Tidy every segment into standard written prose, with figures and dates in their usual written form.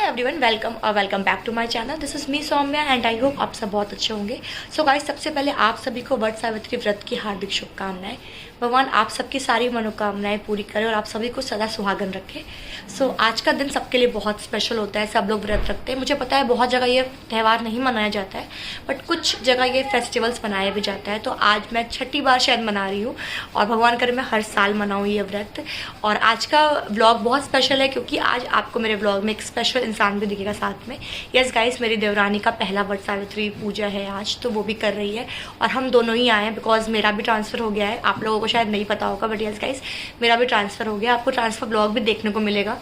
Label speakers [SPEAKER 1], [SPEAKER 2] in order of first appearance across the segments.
[SPEAKER 1] Everyone, welcome और welcome back to my channel. This is me Soumya and I hope आप सब बहुत अच्छे होंगे। सो गाइस, सबसे पहले आप सभी को वट सावित्री व्रत की हार्दिक शुभकामनाएं। भगवान आप सबकी सारी मनोकामनाएं पूरी करे और आप सभी को सदा सुहागन रखे। सो आज का दिन सबके लिए बहुत स्पेशल होता है, सब लोग व्रत रखते हैं। मुझे पता है बहुत जगह ये त्यौहार नहीं मनाया जाता है, बट कुछ जगह ये फेस्टिवल्स मनाया भी जाता है। तो आज मैं छठी बार शायद मना रही हूँ और भगवान करे मैं हर साल मनाऊँ ये व्रत। और आज का व्लॉग बहुत स्पेशल है क्योंकि आज आपको मेरे व्लॉग में एक स्पेशल इंसान भी दिखेगा साथ में। यस गाइस, मेरी देवरानी का पहला वट सावित्री पूजा है आज, तो वो भी कर रही है और हम दोनों ही आए हैं बिकॉज मेरा भी ट्रांसफ़र हो गया है। आप लोगों को शायद नहीं पता होगा बट यस गाइस, मेरा भी ट्रांसफ़र हो गया। आपको ट्रांसफ़र ब्लॉग भी देखने को मिलेगा।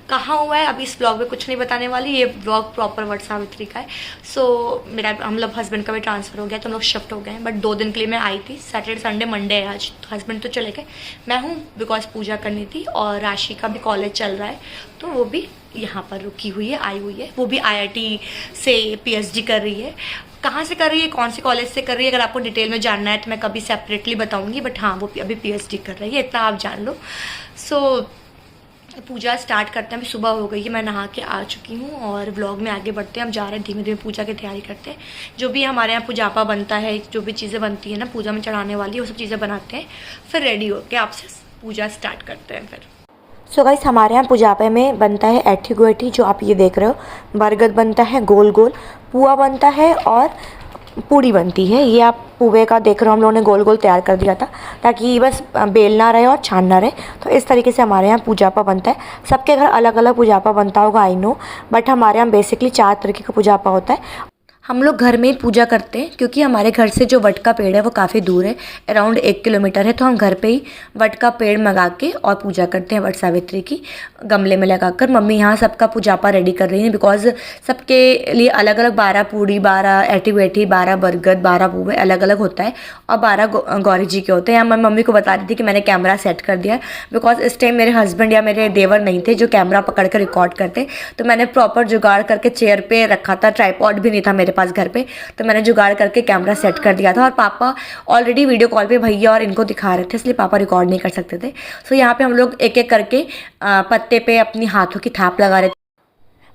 [SPEAKER 1] कहाँ हुआ है अभी इस ब्लॉग में कुछ नहीं बताने वाली, ये ब्लॉग प्रॉपर वट सावित्री का है। सो मेरा हम लोग हस्बैंड का भी ट्रांसफ़र हो गया तो हम लोग शिफ्ट हो गए हैं। बट 2 दिन के लिए मैं आई थी, सैटरडे संडे मंडे है आज। तो हस्बैंड तो चले गए, मैं हूँ बिकॉज पूजा करनी थी और राशि का भी कॉलेज चल रहा है तो वो भी यहाँ पर रुकी हुई है, आई हुई है। वो भी IIT से PhD कर रही है। कहाँ से कर रही है, कौन से कॉलेज से कर रही है, अगर आपको डिटेल में जानना है तो मैं कभी सेपरेटली बताऊँगी। बट हाँ, वो अभी PhD कर रही है, इतना आप जान लो। सो पूजा स्टार्ट करते हैं। अभी सुबह हो गई है, मैं नहा के आ चुकी हूँ और व्लॉग में आगे बढ़ते हैं। हम जा रहे हैं धीमे धीमे पूजा की तैयारी करते हैं। जो भी हमारे यहाँ पूजापा बनता है, जो भी चीज़ें बनती है ना पूजा में चढ़ाने वाली, वो सब चीज़ें बनाते हैं। फिर रेडी होके आपसे पूजा स्टार्ट करते हैं फिर। सो गाइस, हमारे यहाँ पूजापे में बनता है ऐठी गुएठी, जो आप ये देख रहे हो। बरगद बनता है गोल गोल, पुआ बनता है और पूड़ी बनती है। ये आप पुए का देख रहे हो, हम लोगों ने गोल गोल तैयार कर दिया था ताकि बस बेलना रहे और छानना रहे। तो इस तरीके से हमारे यहाँ पूजापा बनता है। सबके घर अलग अलग पूजापा बनता होगा, आई नो, बट हमारे यहाँ बेसिकली 4 तरीके का पूजापा होता है। हम लोग घर में ही पूजा करते हैं क्योंकि हमारे घर से जो वट का पेड़ है वो काफ़ी दूर है, अराउंड 1 किलोमीटर है। तो हम घर पे ही वट का पेड़ मंगा के और पूजा करते हैं वट सावित्री की, गमले में लगाकर। मम्मी यहाँ सबका पूजापा रेडी कर रही हैं बिकॉज सबके लिए अलग अलग 12 पूड़ी, 12 ऐठी बैठी, 12 बरगद, 12 पुए अलग अलग होता है और 12 गौरी जी के होते हैं। मैं मम्मी को बता रही थी कि मैंने कैमरा सेट कर दिया है बिकॉज इस टाइम मेरे हस्बैंड या मेरे देवर नहीं थे जो कैमरा पकड़ कर रिकॉर्ड करते। तो मैंने प्रॉपर जुगाड़ करके चेयर पे रखा था, ट्राइपॉड भी नहीं था मेरे पास घर पे, तो मैंने जुगाड़ करके कैमरा सेट कर दिया था। और पापा ऑलरेडी वीडियो कॉल पे भैया और इनको दिखा रहे थे, इसलिए पापा रिकॉर्ड नहीं कर सकते थे। सो यहाँ पे हम लोग एक एक करके पत्ते पे अपनी हाथों की थाप लगा रहे थे।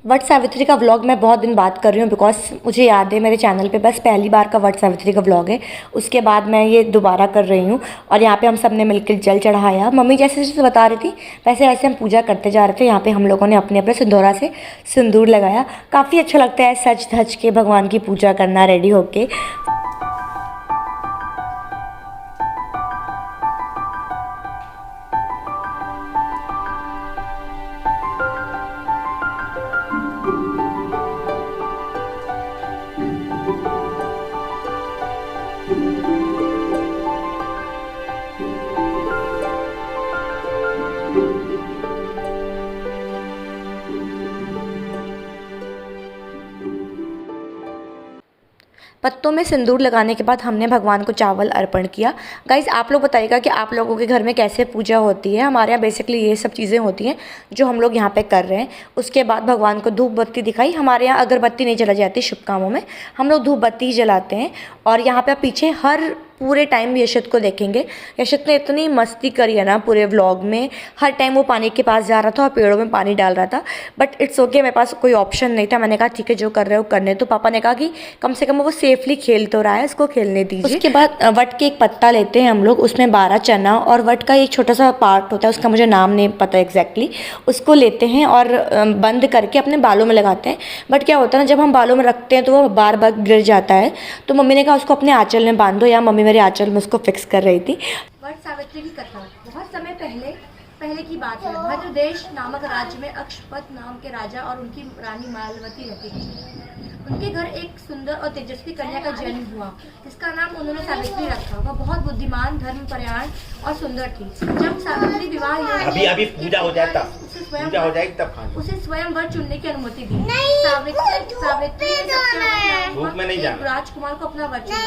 [SPEAKER 1] वट सावित्री का व्लॉग मैं बहुत दिन बाद कर रही हूँ बिकॉज मुझे याद है मेरे चैनल पे बस पहली बार का वट सावित्री का व्लॉग है, उसके बाद मैं ये दोबारा कर रही हूँ। और यहाँ पे हम सब ने मिलकर जल चढ़ाया। मम्मी जैसे जैसे बता रही थी वैसे वैसे हम पूजा करते जा रहे थे। यहाँ पे हम लोगों ने अपने अपने सिंदूरा से सिंदूर लगाया। काफ़ी अच्छा लगता है सज धज के भगवान की पूजा करना, रेडी होके। पत्तों में सिंदूर लगाने के बाद हमने भगवान को चावल अर्पण किया। गाइज़, आप लोग बताइएगा कि आप लोगों के घर में कैसे पूजा होती है। हमारे यहाँ बेसिकली ये सब चीज़ें होती हैं जो हम लोग यहाँ पे कर रहे हैं। उसके बाद भगवान को धूप बत्ती दिखाई। हमारे यहाँ अगरबत्ती नहीं जलाई जाती शुभ कामों में, हम लोग धूप बत्ती ही जलाते हैं। और यहाँ पे आप पीछे हर पूरे टाइम यशत को देखेंगे। यशत ने इतनी मस्ती करी है ना पूरे व्लॉग में। हर टाइम वो पानी के पास जा रहा था और पेड़ों में पानी डाल रहा था, बट इट्स ओके, मेरे पास कोई ऑप्शन नहीं था। मैंने कहा ठीक है, जो कर रहे हो करने। तो पापा ने कहा कि कम से कम वो सेफली खेल तो रहा है, उसको खेलने दीजिए। उसके बाद वट के एक पत्ता लेते हैं हम लोग, उसमें 12 चना और वट का एक छोटा सा पार्ट होता है, उसका मुझे नाम नहीं पता एग्जैक्टली, उसको लेते हैं और बंद करके अपने बालों में लगाते हैं। बट क्या होता है ना, जब हम बालों में रखते हैं तो वो बार बार गिर जाता है। तो मम्मी ने कहा उसको अपने आंचल में बांधो, या मम्मी मेरे आंचल में उसको फिक्स कर रही थी। वट सावित्री की कथा बहुत समय पहले की बात है। भद्रदेश नामक राज्य में अक्षपत नाम के राजा और उनकी रानी मालवती रहती थी। उनके घर एक सुंदर और तेजस्वी कन्या का जन्म हुआ, जिसका नाम उन्होंने सावित्री रखा। वह बहुत बुद्धिमान, धर्मपरायण और सुंदर थी। जब सावित्री विवाह
[SPEAKER 2] अभी पूजा हो जाए तब
[SPEAKER 1] उसे स्वयं वर चुनने की अनुमति दी। सावित्री राजकुमार को अपना वर चुना।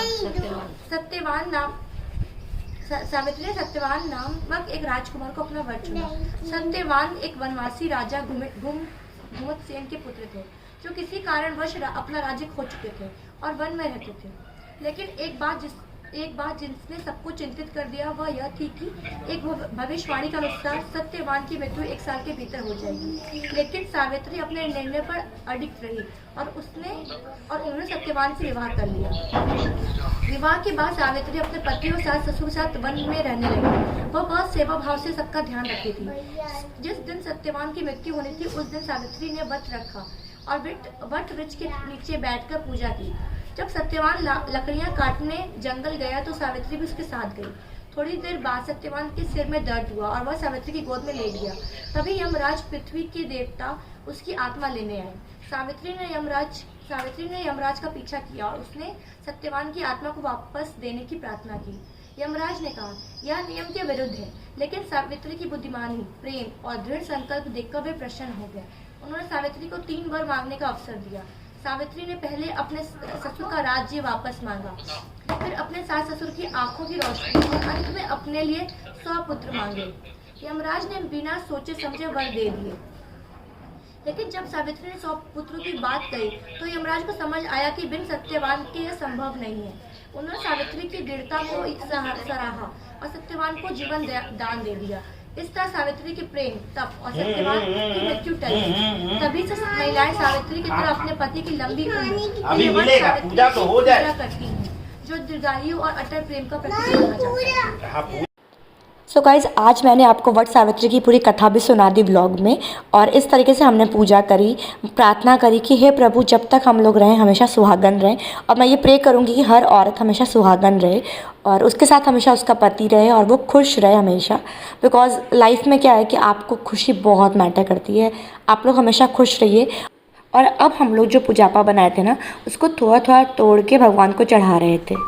[SPEAKER 1] सावित्री ने सत्यवान नामक एक राजकुमार को अपना वर चुना। सत्यवान एक वनवासी राजा घुमतसेन के पुत्र थे जो किसी कारणवश अपना राज्य खो चुके थे और वन में रहते थे। लेकिन एक बात एक बात जिसने सबको चिंतित कर दिया वह यह थी कि एक भविष्यवाणी के अनुसार सत्यवान की मृत्यु 1 साल के भीतर हो जाएगी। लेकिन सावित्री अपने निर्णय पर अडिग रही और उन्होंने सत्यवान से विवाह कर लिया। विवाह के बाद सावित्री अपने पति और सास ससुर के साथ वन में रहने लगी। वह बहुत सेवा भाव से सबका ध्यान रखती थी। जिस दिन सत्यवान की मृत्यु होनी थी उस दिन सावित्री ने व्रत रखा और वट वृक्ष के नीचे बैठकर पूजा की। जब सत्यवान लकड़ियां काटने जंगल गया तो सावित्री भी उसके साथ गई। थोड़ी देर बाद सत्यवान के सिर में दर्द हुआ और वह सावित्री की गोद में लेट गया। तभी यमराज पृथ्वी के देवता उसकी आत्मा लेने आए। सावित्री ने यमराज का पीछा किया और उसने सत्यवान की आत्मा को वापस देने की प्रार्थना की। यमराज ने कहा, यह नियम के विरुद्ध है, लेकिन सावित्री की बुद्धिमानी, प्रेम और दृढ़ संकल्प देखकर वे प्रसन्न हो गए। उन्होंने सावित्री को 3 वर मांगने का अवसर दिया। सावित्री ने पहले अपने ससुर का राज्य वापस मांगा, फिर अपने सास ससुर की आंखों की रोशनी और अंत में अपने लिए 100 पुत्र मांगे। यमराज ने बिना सोचे समझे वर दे दिए। लेकिन जब सावित्री ने 100 पुत्रों की बात कही तो यमराज को समझ आया कि बिन सत्यवान के यह संभव नहीं है। उन्होंने सावित्री की दृढ़ता को सराहा और सत्यवान को जीवन दान दे दिया। इस तरह सावित्री के प्रेम, तप और सत्यवान की मृत्यु टली। तभी से महिलाएं सावित्री की तरह अपने पति की लंबी उम्र
[SPEAKER 2] पूजा तो हो जाए
[SPEAKER 1] करती हैं, जो दीर्घायु और अटल प्रेम का प्रतीक माना जाता है।
[SPEAKER 3] सो गाइज़, आज मैंने आपको वट सावित्री की पूरी कथा भी सुना दी व्लॉग में। और इस तरीके से हमने पूजा करी, प्रार्थना करी कि हे प्रभु, जब तक हम लोग रहें हमेशा सुहागन रहें। और मैं ये प्रे करूँगी कि हर औरत हमेशा सुहागन रहे और उसके साथ हमेशा उसका पति रहे और वो खुश रहे हमेशा। बिकॉज़ लाइफ में क्या है कि आपको खुशी बहुत मैटर करती है। आप लोग हमेशा खुश रहिए। और अब हम लोग जो पूजापा बनाए थे ना, उसको थोड़ा थोड़ा तोड़ के भगवान को चढ़ा रहे थे।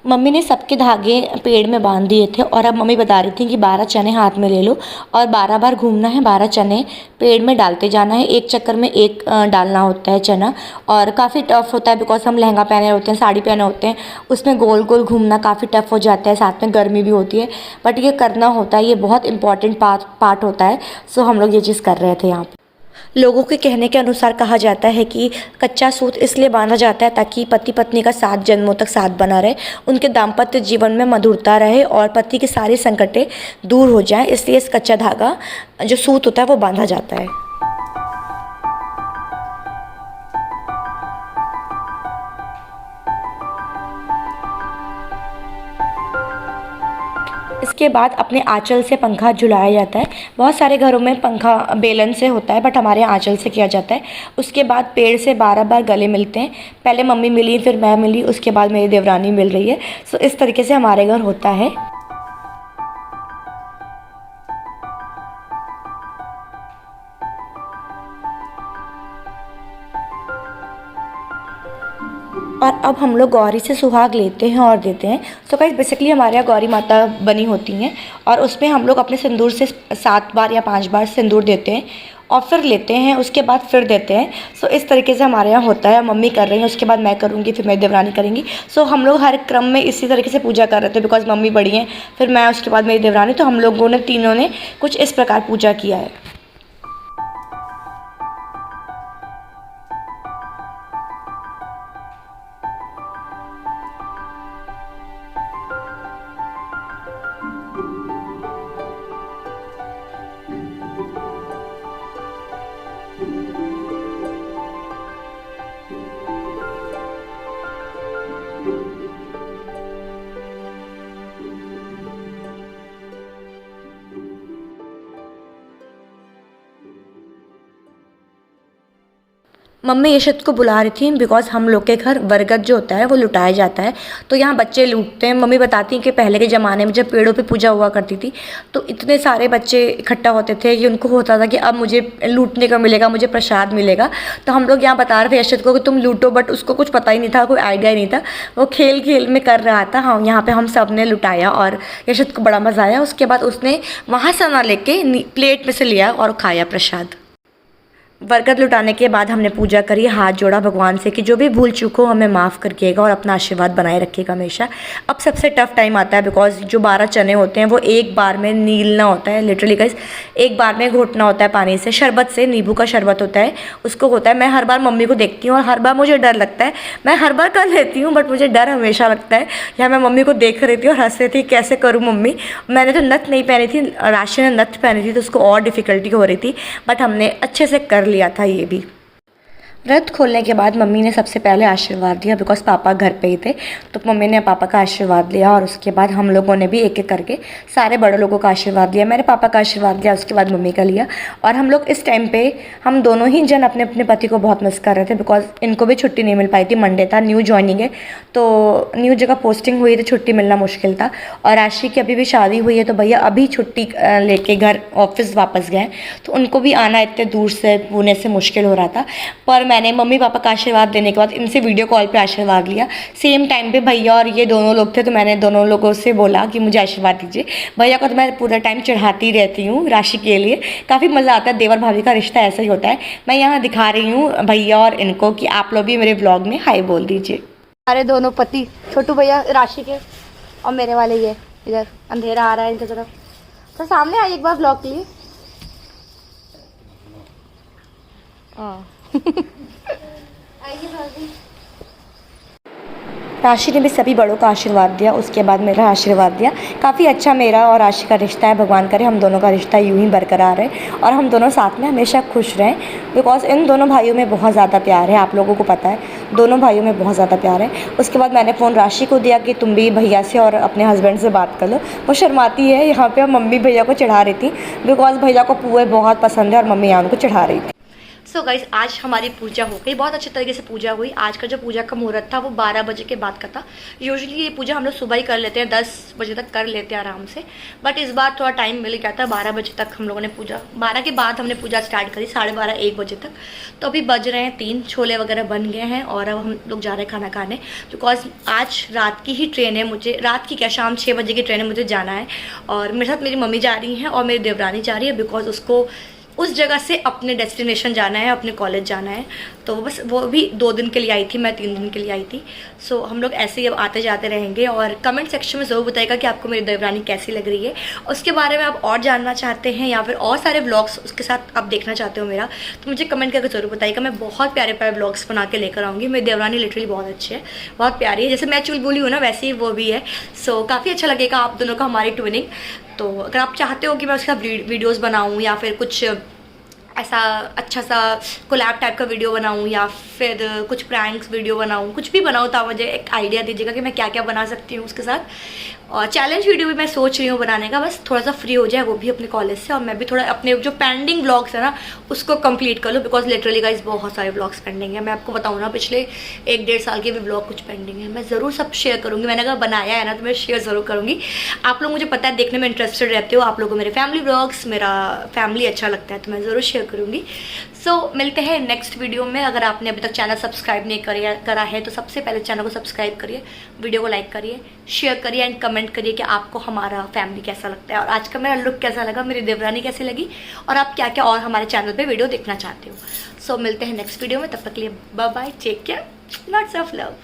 [SPEAKER 3] मम्मी ने सबके धागे पेड़ में बांध दिए थे और अब मम्मी बता रही थी कि 12 चने हाथ में ले लो और 12 बार घूमना है, 12 चने पेड़ में डालते जाना है। एक चक्कर में एक डालना होता है चना और काफ़ी टफ होता है बिकॉज हम लहंगा पहने होते हैं, साड़ी पहने होते हैं, उसमें गोल गोल घूमना काफ़ी टफ हो जाता है, साथ में गर्मी भी होती है, बट ये करना होता है, ये बहुत इंपॉर्टेंट पार्ट होता है। सो हम लोग ये चीज़ कर रहे थे यहाँ पर। लोगों के कहने के अनुसार कहा जाता है कि कच्चा सूत इसलिए बांधा जाता है ताकि पति पत्नी का 7 जन्मों तक साथ बना रहे, उनके दाम्पत्य जीवन में मधुरता रहे और पति की सारी संकटें दूर हो जाएं, इसलिए इस कच्चा धागा जो सूत होता है वो बांधा जाता है। इसके बाद अपने आंचल से पंखा झुलाया जाता है। बहुत सारे घरों में पंखा बेलन से होता है बट हमारे यहाँ आंचल से किया जाता है। उसके बाद पेड़ से 12 बार गले मिलते हैं। पहले मम्मी मिली, फिर मैं मिली, उसके बाद मेरी देवरानी मिल रही है। सो इस तरीके से हमारे घर होता है। और अब हम लोग गौरी से सुहाग लेते हैं और देते हैं। सो गाइस, बेसिकली हमारे यहाँ गौरी माता बनी होती हैं और उसमें हम लोग अपने सिंदूर से 7 बार या 5 बार सिंदूर देते हैं और फिर लेते हैं, उसके बाद फिर देते हैं। सो इस तरीके से हमारे यहाँ होता है। मम्मी कर रही हैं, उसके बाद मैं करूँगी, फिर मेरी देवरानी करेंगी। सो हम लोग हर क्रम में इसी तरीके से पूजा कर रहे थे बिकॉज मम्मी बड़ी हैं, फिर मैं, उसके बाद मेरी देवरानी। तो हम लोगों ने तीनों ने कुछ इस प्रकार पूजा किया है। मम्मी यशत को बुला रही थी बिकॉज हम लोग के घर बरगद जो होता है वो लुटाया जाता है, तो यहाँ बच्चे लूटते हैं। मम्मी बताती हैं कि पहले के ज़माने में जब पेड़ों पे पूजा हुआ करती थी तो इतने सारे बच्चे इकट्ठा होते थे कि उनको होता था कि अब मुझे लूटने को मिलेगा, मुझे प्रसाद मिलेगा। तो हम लोग यहाँ बता रहे थे यशत को कि तुम लूटो, बट उसको कुछ पता ही नहीं था, कोई आइडिया ही नहीं था, वो खेल खेल में कर रहा था। हाँ, यहाँ पर हम सब ने लुटाया और यशत को बड़ा मज़ा आया। उसके बाद उसने वहाँ से ना लेके प्लेट में से लिया और खाया प्रसाद। बरगद लुटाने के बाद हमने पूजा करी, हाथ जोड़ा भगवान से कि जो भी भूल चूक हो हमें माफ़ करके और अपना आशीर्वाद बनाए रखिएगा हमेशा। अब सबसे टफ टाइम आता है बिकॉज जो 12 चने होते हैं वो एक बार में नीलना होता है, लिटरली गाइस एक बार में घोटना होता है पानी से, शरबत से, नींबू का शरबत होता है उसको होता है। मैं हर बार मम्मी को देखती हूँ और हर बार मुझे डर लगता है, मैं हर बार कर लेती हूँ बट मुझे डर हमेशा लगता है। यहाँ मैं मम्मी को देख रही थी और हंस रही थी कैसे करूँ मम्मी। मैंने तो नथ नहीं पहनी थी, राशि ने नथ पहनी थी तो उसको और डिफ़िकल्टी हो रही थी, बट हमने अच्छे से कर लिया था ये भी। व्रत खोलने के बाद मम्मी ने सबसे पहले आशीर्वाद दिया बिकॉज पापा घर पे ही थे, तो मम्मी ने पापा का आशीर्वाद लिया और उसके बाद हम लोगों ने भी एक एक करके सारे बड़े लोगों का आशीर्वाद लिया। मेरे पापा का आशीर्वाद लिया, उसके बाद मम्मी का लिया। और हम लोग इस टाइम पे हम दोनों ही जन अपने अपने पति को बहुत मिस कर रहे थे बिकॉज इनको भी छुट्टी नहीं मिल पाई थी, मंडे था, न्यू ज्वाइनिंग है तो न्यू जगह पोस्टिंग हुई तो छुट्टी मिलना मुश्किल था। और राशि की अभी भी शादी हुई है तो भैया अभी छुट्टी लेके घर ऑफिस वापस गए, तो उनको भी आना इतने दूर से पुणे से मुश्किल हो रहा था। पर मैंने मम्मी पापा का आशीर्वाद देने के बाद इनसे वीडियो कॉल पे आशीर्वाद लिया। सेम टाइम पे भैया और ये दोनों लोग थे तो मैंने दोनों लोगों से बोला कि मुझे आशीर्वाद दीजिए। भैया को तो मैं पूरा टाइम चढ़ाती रहती हूँ राशि के लिए, काफ़ी मज़ा आता है, देवर भाभी का रिश्ता ऐसा ही होता है। मैं यहाँ दिखा रही हूँ भैया और इनको कि आप लोग भी मेरे ब्लॉग में हाई बोल दीजिए।
[SPEAKER 1] हमारे दोनों पति, छोटू भैया राशि के और मेरे वाले ये इधर अंधेरा आ रहा है इनकी तरफ, तो सामने आइए एक बार ब्लॉग के लिए।
[SPEAKER 3] राशि ने भी सभी बड़ों का आशीर्वाद दिया, उसके बाद मेरा आशीर्वाद दिया। काफ़ी अच्छा मेरा और राशि का रिश्ता है, भगवान करे हम दोनों का रिश्ता यूं ही बरकरार रहे और हम दोनों साथ में हमेशा खुश रहें बिकॉज इन दोनों भाइयों में बहुत ज़्यादा प्यार है, आप लोगों को पता है, दोनों भाइयों में बहुत ज़्यादा प्यार है। उसके बाद मैंने फ़ोन राशि को दिया कि तुम भी भैया से और अपने हस्बैंड से बात कर लो। वो शर्माती है, यहाँ पर मम्मी भैया को चढ़ा रही थी बिकॉज भैया को पुए बहुत पसंद है और मम्मी यहाँ उनको चढ़ा रही थी।
[SPEAKER 1] सो गाइज आज हमारी पूजा हो गई, बहुत अच्छे तरीके से पूजा हुई। आज का जो पूजा का मुहूर्त था वो 12 बजे के बाद का था। यूजुअली ये पूजा हम लोग सुबह ही कर लेते हैं, 10 बजे तक कर लेते हैं आराम से, बट इस बार थोड़ा टाइम मिल गया था। 12 बजे तक हम लोगों ने पूजा, 12 के बाद हमने पूजा स्टार्ट करी, 12:30 1 बजे तक। तो अभी बज रहे हैं 3, छोले वगैरह बन गए हैं और अब हम लोग जा रहे हैं खाना खाने बिकॉज आज रात की ही ट्रेन है, मुझे रात की क्या शाम 6 बजे की ट्रेन है, मुझे जाना है। और मेरे साथ मेरी मम्मी जा रही हैं और मेरी देवरानी जा रही है बिकॉज उसको उस जगह से अपने डेस्टिनेशन जाना है, अपने कॉलेज जाना है। तो बस वो भी 2 दिन के लिए आई थी, मैं 3 दिन के लिए आई थी। सो हम लोग ऐसे ही अब आते जाते रहेंगे और कमेंट सेक्शन में ज़रूर बताइएगा कि आपको मेरी देवरानी कैसी लग रही है। उसके बारे में आप और जानना चाहते हैं या फिर और सारे व्लॉग्स उसके साथ आप देखना चाहते हो मेरा, तो मुझे कमेंट करके ज़रूर बताइएगा। मैं बहुत प्यारे प्यारे व्लॉग्स बना के लेकर आऊँगी। मेरी देवरानी लिटरली बहुत अच्छी है, बहुत प्यारी है, जैसे मैं चुलबुली हूँ ना वैसे ही वो भी है। सो काफ़ी अच्छा लगेगा आप दोनों का हमारी ट्विनिंग। तो अगर आप चाहते हो कि मैं उसका वीडियोज़ बनाऊँ या फिर कुछ ऐसा अच्छा सा कोलैब टाइप का वीडियो बनाऊं या फिर कुछ प्रैंक्स वीडियो बनाऊं, कुछ भी बनाऊं, तो आप मुझे एक आइडिया दीजिएगा कि मैं क्या क्या बना सकती हूं उसके साथ। और चैलेंज वीडियो भी मैं सोच रही हूँ बनाने का, बस थोड़ा सा फ्री हो जाए वो भी अपने कॉलेज से और मैं भी थोड़ा अपने जो पेंडिंग व्लॉग्स है ना उसको कंप्लीट कर लूँ बिकॉज लिटरली गाइस बहुत सारे व्लॉग्स पेंडिंग है। मैं आपको बताऊँ ना पिछले 1-1.5 साल के भी व्लॉग कुछ पेंडिंग है, मैं ज़रूर सब शेयर करूँगी। मैंने अगर बनाया है ना तो मैं शेयर ज़रूर करूँगी। आप लोग मुझे पता है देखने में इंटरेस्टेड रहते हो, आप लोगों को मेरे फैमिली व्लॉग्स, मेरा फैमिली अच्छा लगता है तो मैं ज़रूर शेयर करूँगी। सो मिलते हैं नेक्स्ट वीडियो में। अगर आपने अभी तक चैनल सब्सक्राइब नहीं करा है तो सबसे पहले चैनल को सब्सक्राइब करिए, वीडियो को लाइक करिए, शेयर करिए एंड कमेंट करिए कि आपको हमारा फैमिली कैसा लगता है और आज का मेरा लुक कैसा लगा, मेरी देवरानी कैसी लगी और आप क्या क्या और हमारे चैनल पे वीडियो देखना चाहते हो। सो मिलते हैं नेक्स्ट वीडियो में, तब तक के लिए bye bye, take care, lots of love.